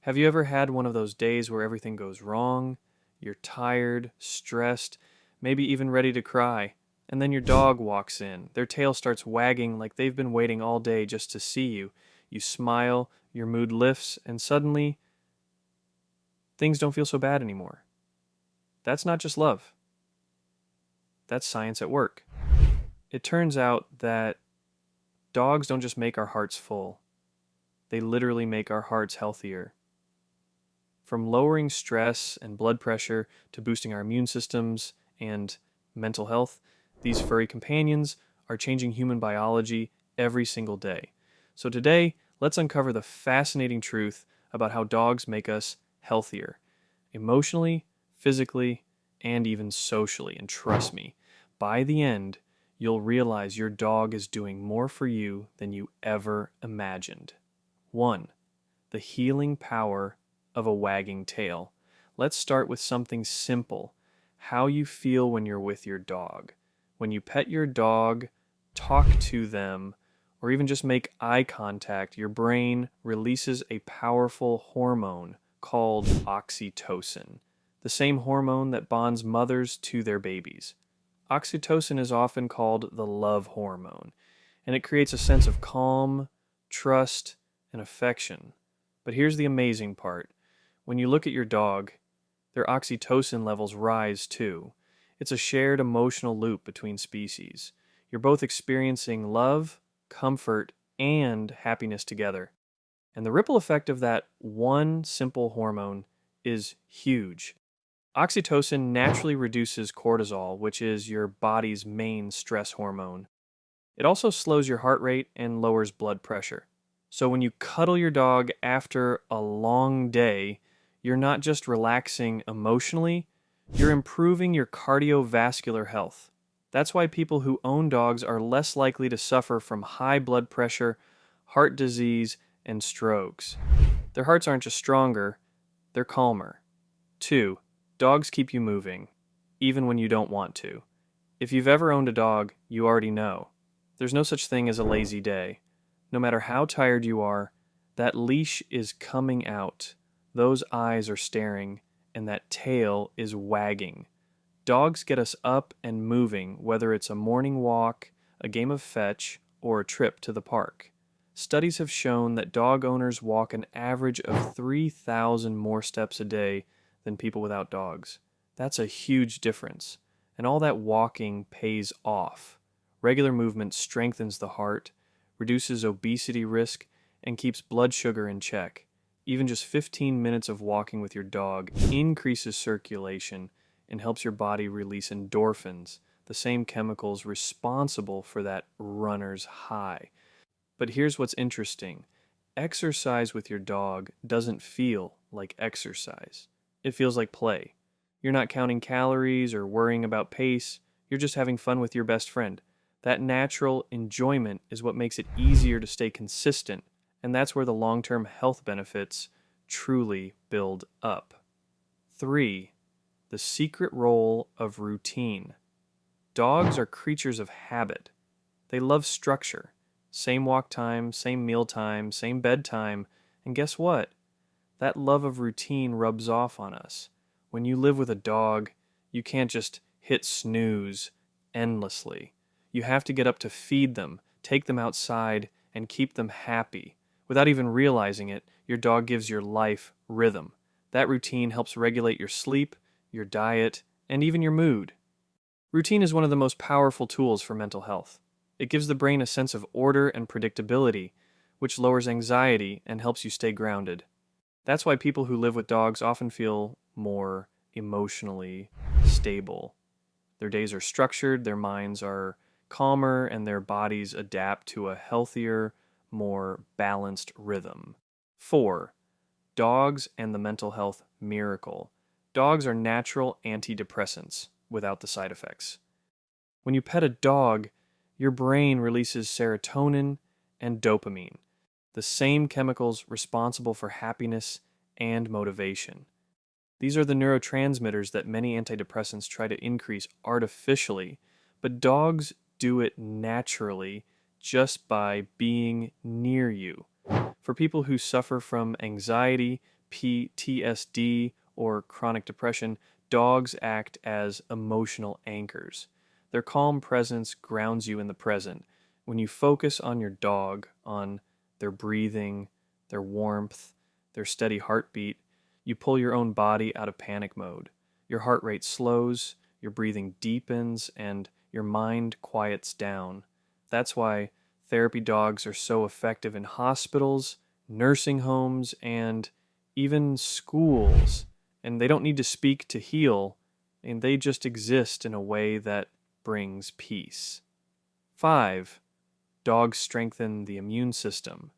Have you ever had one of those days where everything goes wrong? You're tired, stressed, maybe even ready to cry, and then your dog walks in. Their tail starts wagging like they've been waiting all day just to see you. You smile, your mood lifts, and suddenly things don't feel so bad anymore. That's not just love. That's science at work. It turns out that dogs don't just make our hearts full. They literally make our hearts healthier. From lowering stress and blood pressure to boosting our immune systems and mental health, these furry companions are changing human biology every single day. So today, let's uncover the fascinating truth about how dogs make us healthier, emotionally, physically, and even socially. And trust me, by the end, you'll realize your dog is doing more for you than you ever imagined. 1. The healing power of a wagging tail. Let's start with something simple. How you feel when you're with your dog. When you pet your dog, talk to them, or even just make eye contact, your brain releases a powerful hormone called oxytocin, the same hormone that bonds mothers to their babies. Oxytocin is often called the love hormone, and it creates a sense of calm, trust, and affection. But here's the amazing part. When you look at your dog, their oxytocin levels rise too. It's a shared emotional loop between species. You're both experiencing love, comfort, and happiness together. And the ripple effect of that one simple hormone is huge. Oxytocin naturally reduces cortisol, which is your body's main stress hormone. It also slows your heart rate and lowers blood pressure. So when you cuddle your dog after a long day, you're not just relaxing emotionally, you're improving your cardiovascular health. That's why people who own dogs are less likely to suffer from high blood pressure, heart disease, and strokes. Their hearts aren't just stronger, they're calmer. 2. Dogs keep you moving, even when you don't want to. If you've ever owned a dog, you already know. There's no such thing as a lazy day. No matter how tired you are, that leash is coming out. Those eyes are staring, and that tail is wagging. Dogs get us up and moving, whether it's a morning walk, a game of fetch, or a trip to the park. Studies have shown that dog owners walk an average of 3,000 more steps a day than people without dogs. That's a huge difference, and all that walking pays off. Regular movement strengthens the heart, reduces obesity risk, and keeps blood sugar in check. Even just 15 minutes of walking with your dog increases circulation and helps your body release endorphins, the same chemicals responsible for that runner's high. But here's what's interesting. Exercise with your dog doesn't feel like exercise. It feels like play. You're not counting calories or worrying about pace. You're just having fun with your best friend. That natural enjoyment is what makes it easier to stay consistent, and that's where the long-term health benefits truly build up. 3. The secret role of routine. Dogs are creatures of habit. They love structure. Same walk time, same meal time, same bedtime, and guess what? That love of routine rubs off on us. When you live with a dog, you can't just hit snooze endlessly. You have to get up to feed them, take them outside, and keep them happy. Without even realizing it, your dog gives your life rhythm. That routine helps regulate your sleep, your diet, and even your mood. Routine is one of the most powerful tools for mental health. It gives the brain a sense of order and predictability, which lowers anxiety and helps you stay grounded. That's why people who live with dogs often feel more emotionally stable. Their days are structured, their minds are calmer, and their bodies adapt to a healthier, more balanced rhythm. 4. Dogs and the mental health miracle. Dogs are natural antidepressants without the side effects. When you pet a dog, your brain releases serotonin and dopamine, the same chemicals responsible for happiness and motivation. These are the neurotransmitters that many antidepressants try to increase artificially, but dogs do it naturally just by being near you. For people who suffer from anxiety, PTSD or chronic depression, dogs act as emotional anchors. Their calm presence grounds you in the present. When you focus on your dog, on their breathing, their warmth, their steady heartbeat, you pull your own body out of panic mode. Your heart rate slows, your breathing deepens, and your mind quiets down. That's why therapy dogs are so effective in hospitals, nursing homes, and even schools. And they don't need to speak to heal, and they just exist in a way that brings peace. 5. Dogs strengthen the immune system.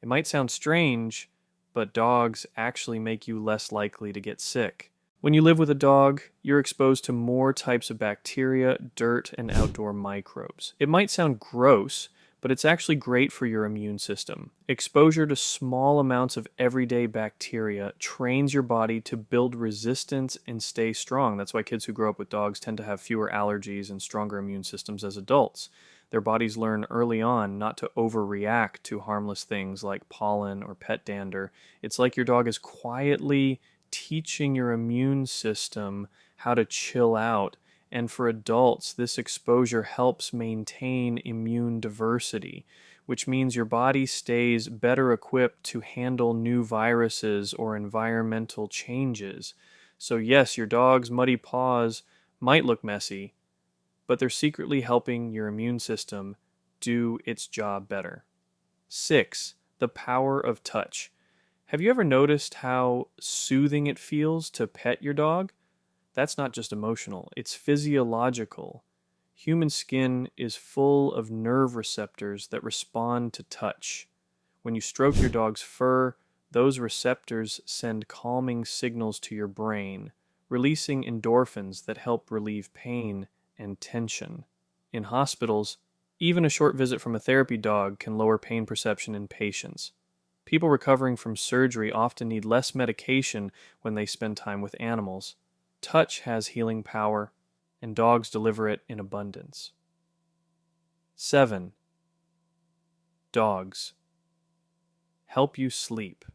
It might sound strange, but dogs actually make you less likely to get sick. When you live with a dog, you're exposed to more types of bacteria, dirt, and outdoor microbes. It might sound gross, but it's actually great for your immune system. Exposure to small amounts of everyday bacteria trains your body to build resistance and stay strong. That's why kids who grow up with dogs tend to have fewer allergies and stronger immune systems as adults. Their bodies learn early on not to overreact to harmless things like pollen or pet dander. It's like your dog is quietly teaching your immune system how to chill out. And for adults, this exposure helps maintain immune diversity, which means your body stays better equipped to handle new viruses or environmental changes. So yes, your dog's muddy paws might look messy, but they're secretly helping your immune system do its job better. 6. The power of touch. Have you ever noticed how soothing it feels to pet your dog? That's not just emotional, it's physiological. Human skin is full of nerve receptors that respond to touch. When you stroke your dog's fur, those receptors send calming signals to your brain, releasing endorphins that help relieve pain and tension. In hospitals, even a short visit from a therapy dog can lower pain perception in patients. People recovering from surgery often need less medication when they spend time with animals. Touch has healing power, and dogs deliver it in abundance. 7. Dogs help you sleep.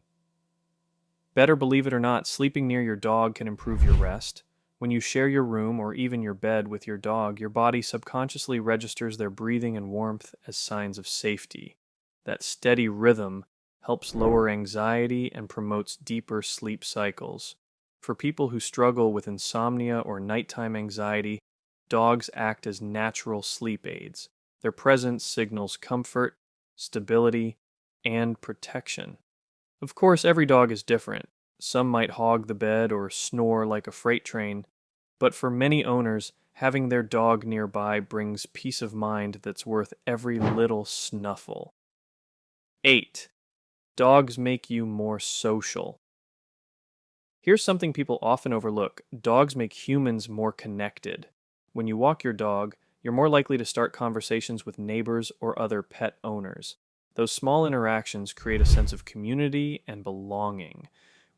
Better believe it or not, sleeping near your dog can improve your rest. When you share your room or even your bed with your dog, your body subconsciously registers their breathing and warmth as signs of safety. That steady rhythm helps lower anxiety and promotes deeper sleep cycles. For people who struggle with insomnia or nighttime anxiety, dogs act as natural sleep aids. Their presence signals comfort, stability, and protection. Of course, every dog is different. Some might hog the bed or snore like a freight train, but for many owners, having their dog nearby brings peace of mind that's worth every little snuffle. 8. Dogs make you more social. Here's something people often overlook. Dogs make humans more connected. When you walk your dog, you're more likely to start conversations with neighbors or other pet owners. Those small interactions create a sense of community and belonging,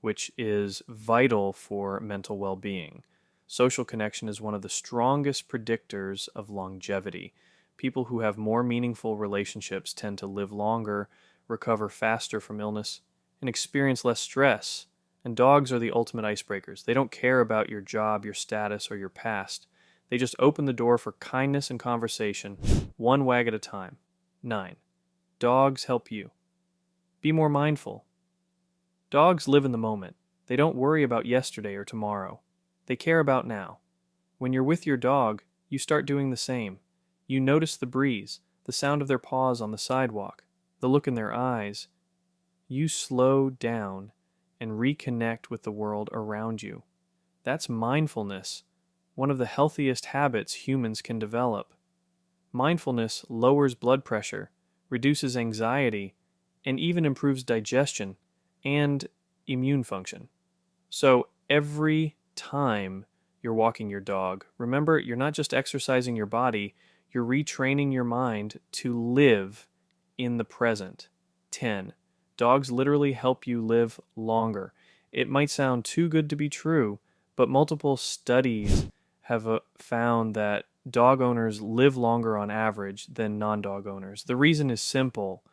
which is vital for mental well-being. Social connection is one of the strongest predictors of longevity. People who have more meaningful relationships tend to live longer, recover faster from illness, and experience less stress. And dogs are the ultimate icebreakers. They don't care about your job, your status, or your past. They just open the door for kindness and conversation, one wag at a time. 9. Dogs help you. Be more mindful. Dogs live in the moment. They don't worry about yesterday or tomorrow. They care about now. When you're with your dog, you start doing the same. You notice the breeze, the sound of their paws on the sidewalk, the look in their eyes. You slow down and reconnect with the world around you. That's mindfulness, one of the healthiest habits humans can develop. Mindfulness lowers blood pressure, reduces anxiety, and even improves digestion and immune function. So every time you're walking your dog, remember you're not just exercising your body, you're retraining your mind to live in the present. 10. Dogs literally help you live longer. It might sound too good to be true, but multiple studies have found that dog owners live longer on average than non-dog owners. The reason is simple: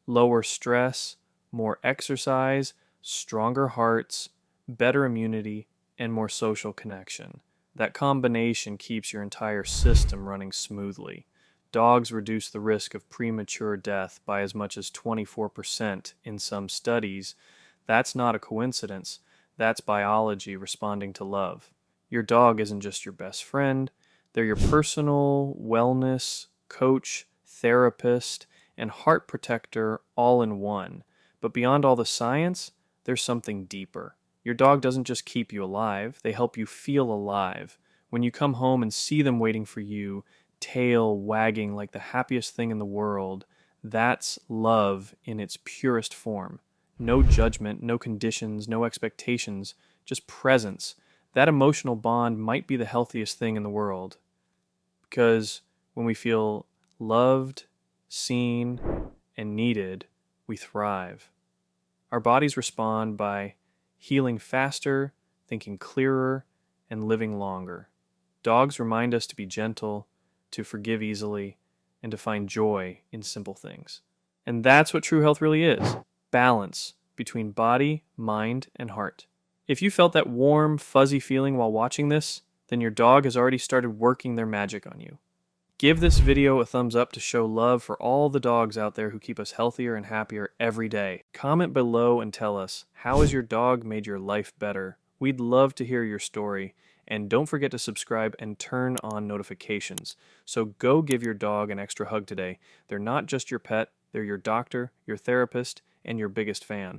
lower stress, more exercise, stronger hearts, better immunity, and more social connection. That combination keeps your entire system running smoothly. Dogs reduce the risk of premature death by as much as 24% in some studies. That's not a coincidence. That's biology responding to love. Your dog isn't just your best friend, they're your personal wellness coach, therapist, and heart protector all in one. But beyond all the science, there's something deeper. Your dog doesn't just keep you alive, they help you feel alive. When you come home and see them waiting for you, tail wagging like the happiest thing in the world, that's love in its purest form. No judgment, no conditions, no expectations, just presence. That emotional bond might be the healthiest thing in the world. Because when we feel loved, seen, and needed, we thrive. Our bodies respond by healing faster, thinking clearer, and living longer. Dogs remind us to be gentle, to forgive easily, and to find joy in simple things. And that's what true health really is: balance between body, mind, and heart. If you felt that warm, fuzzy feeling while watching this, then your dog has already started working their magic on you. Give this video a thumbs up to show love for all the dogs out there who keep us healthier and happier every day. Comment below and tell us, how has your dog made your life better? We'd love to hear your story. And don't forget to subscribe and turn on notifications. So go give your dog an extra hug today. They're not just your pet, they're your doctor, your therapist, and your biggest fan.